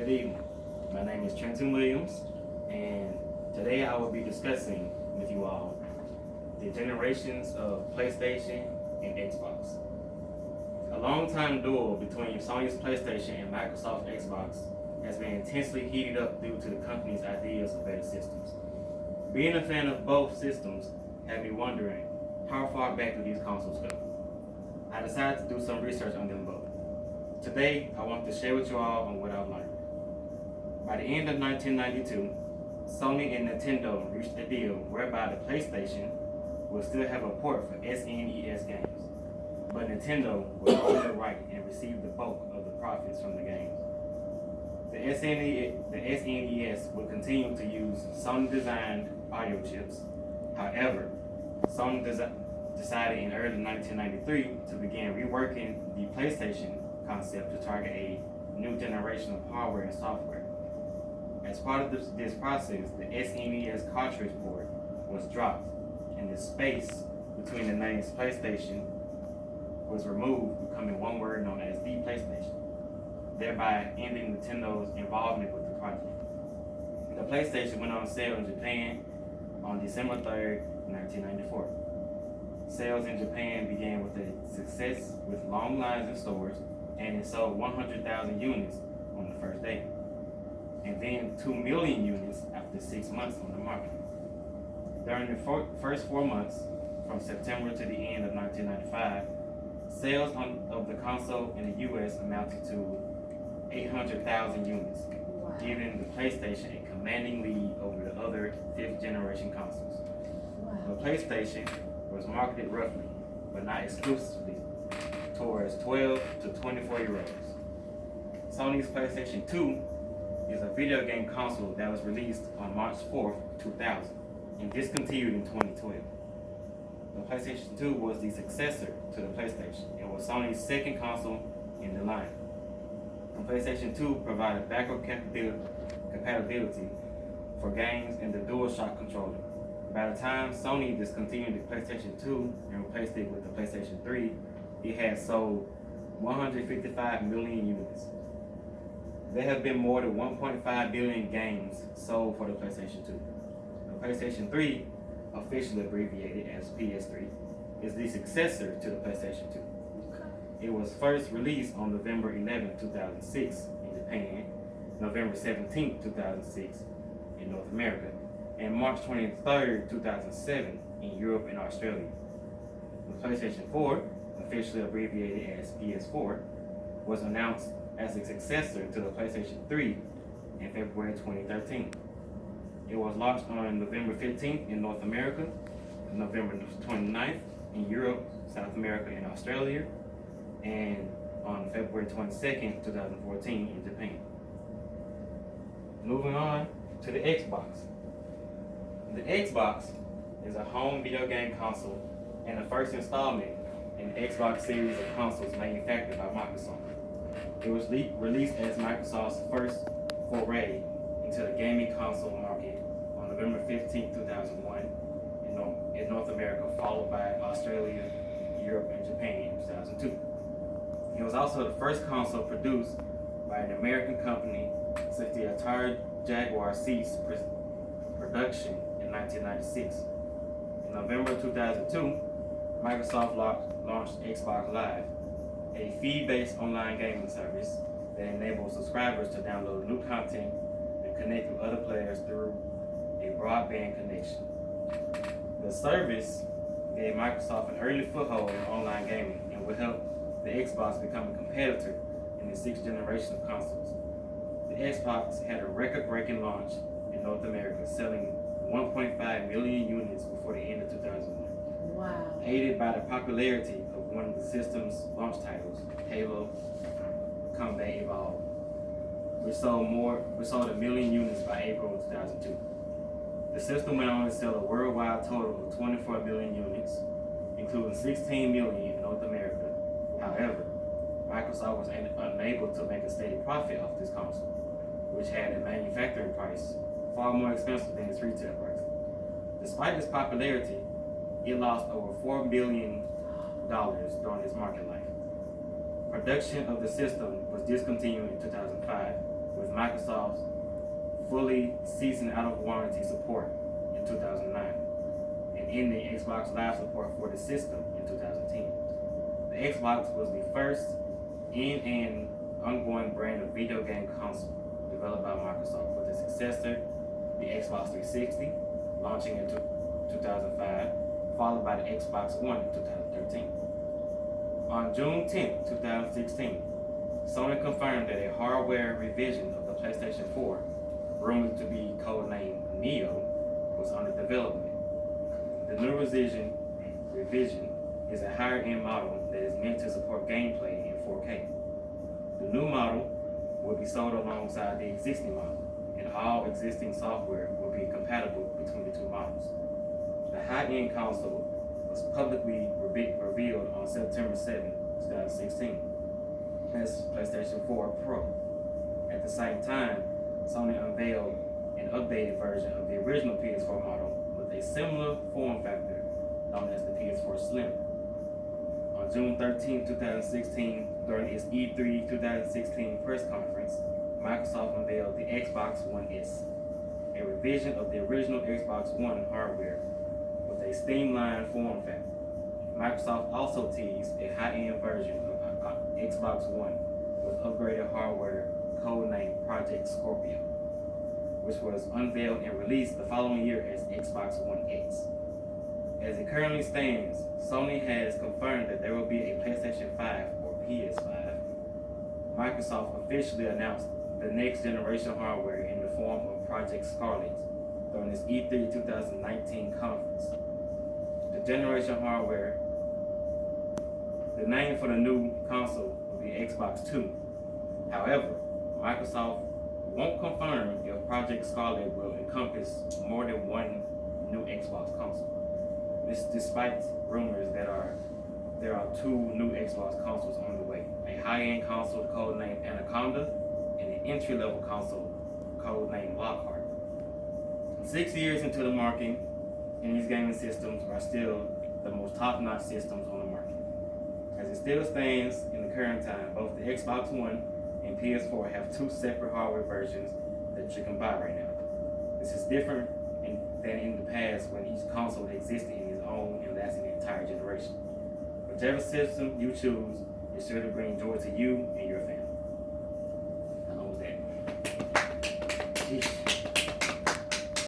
Good evening. My name is Trenton Williams, and today I will be discussing with you all the generations of PlayStation and Xbox. A long-time duel between Sony's PlayStation and Microsoft's Xbox has been intensely heated up due to the company's ideas of better systems. Being a fan of both systems had me wondering, how far back do these consoles go? I decided to do some research on them both. Today, I want to share with you all on what I've learned. By the end of 1992, Sony and Nintendo reached a deal whereby the PlayStation will still have a port for SNES games, but Nintendo will own the right and receive the bulk of the profits from the games. The SNES will continue to use Sony-designed audio chips. However, Sony decided in early 1993 to begin reworking the PlayStation concept to target a new generation of hardware and software. As part of this process, the SNES cartridge port was dropped, and the space between the names PlayStation was removed, becoming one word known as the PlayStation, thereby ending Nintendo's involvement with the project. The PlayStation went on sale in Japan on December 3rd, 1994. Sales in Japan began with a success with long lines in stores, and it sold 100,000 units on the first day, and then 2 million units after 6 months on the market. During the first 4 months, from September to the end of 1995, sales of the console in the US amounted to 800,000 units, Wow. giving the PlayStation a commanding lead over the other fifth generation consoles. Wow. The PlayStation was marketed roughly, but not exclusively, towards 12 to 24-year-olds. Sony's PlayStation 2 is a video game console that was released on March 4th, 2000, and discontinued in 2012. The PlayStation 2 was the successor to the PlayStation. It was Sony's second console in the line. The PlayStation 2 provided backward compatibility for games and the DualShock controller. By the time Sony discontinued the PlayStation 2 and replaced it with the PlayStation 3, it had sold 155 million units. There have been more than 1.5 billion games sold for the PlayStation 2. The PlayStation 3, officially abbreviated as PS3, is the successor to the PlayStation 2. It was first released on November 11, 2006 in Japan, November 17, 2006 in North America, and March 23, 2007 in Europe and Australia. The PlayStation 4, officially abbreviated as PS4, was announced as a successor to the PlayStation 3 in February 2013. It was launched on November 15th in North America, November 29th in Europe, South America, and Australia, and on February 22nd, 2014 in Japan. Moving on to the Xbox. The Xbox is a home video game console and the first installment in the Xbox series of consoles manufactured by Microsoft. It was released as Microsoft's first foray into the gaming console market on November 15, 2001 in North America, followed by Australia, Europe, and Japan in 2002. It was also the first console produced by an American company since the Atari Jaguar ceased production in 1996. In November 2002, Microsoft launched Xbox Live, a fee-based online gaming service that enables subscribers to download new content and connect with other players through a broadband connection. The service gave Microsoft an early foothold in online gaming and would help the Xbox become a competitor in the sixth generation of consoles. The Xbox had a record-breaking launch in North America, selling 1.5 million units before the end of 2001. Wow. Aided by the popularity of one of the system's launch titles, Halo Combat Evolved, which sold 1 million units by April 2002. The system went on to sell a worldwide total of 24 million units, including 16 million in North America. However, Microsoft was unable to make a steady profit off this console, which had a manufacturing price far more expensive than its retail price. Despite its popularity, it lost over $4 billion during its market life. Production of the system was discontinued in 2005, with Microsoft's fully ceasing out of warranty support in 2009 and ending Xbox Live support for the system in 2010. The Xbox was the first in an ongoing brand of video game console developed by Microsoft, with the successor, the Xbox 360, launching in 2005, followed by the Xbox One in 2013. On June 10, 2016, Sony confirmed that a hardware revision of the PlayStation 4, rumored to be codenamed Neo, was under development. The new revision is a higher-end model that is meant to support gameplay in 4K. The new model will be sold alongside the existing model, and all existing software will be compatible between the two models. The high-end console was publicly revealed on September 7, 2016 as PlayStation 4 Pro. At the same time, Sony unveiled an updated version of the original PS4 model with a similar form factor known as the PS4 Slim. On June 13, 2016, during its E3 2016 press conference, Microsoft unveiled the Xbox One S, a revision of the original Xbox One hardware with a streamlined form factor. Microsoft also teased a high-end version of Xbox One with upgraded hardware codenamed Project Scorpio, which was unveiled and released the following year as Xbox One X. As it currently stands, Sony has confirmed that there will be a PlayStation 5 or PS5. Microsoft officially announced the next generation hardware in the form of Project Scarlet during its E3 2019 conference. The generation hardware, the name for the new console will be Xbox 2. However, Microsoft won't confirm if Project Scarlet will encompass more than one new Xbox console. This despite rumors that there are two new Xbox consoles on the way. A high-end console codenamed Anaconda and an entry-level console codenamed Lockhart. 6 years into the market, and these gaming systems are still the most top-notch systems on the market. As it still stands in the current time, both the Xbox One and PS4 have two separate hardware versions that you can buy right now. This is different than in the past when each console existed in its own and lasted an entire generation. Whichever system you choose is sure to bring joy to you and your family. How long was that?